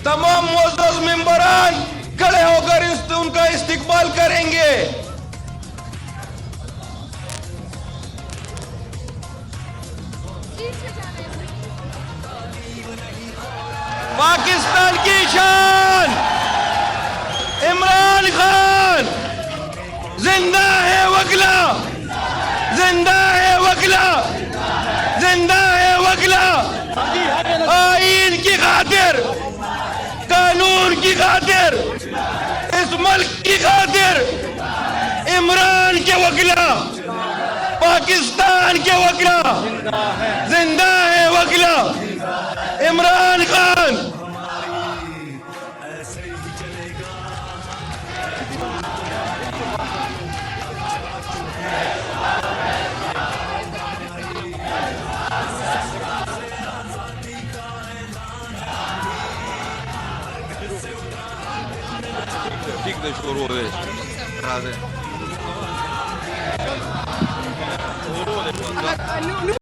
तमाम मोअज़्ज़ज़ मेंबरान खड़े होकर उनका इस्तिकबाल करेंगे। पाकिस्तान की शान इमरान खान, जिंदा है वकला, जिंदा है वकला, जिंदा है वकला। आईन की खातिर, कानून की खातिर, इस मुल्क की खातिर इमरान के वकला, पाकिस्तान के वकला, जिंदा है वकला इमरान खान। ठीक है, शुरू हो गए।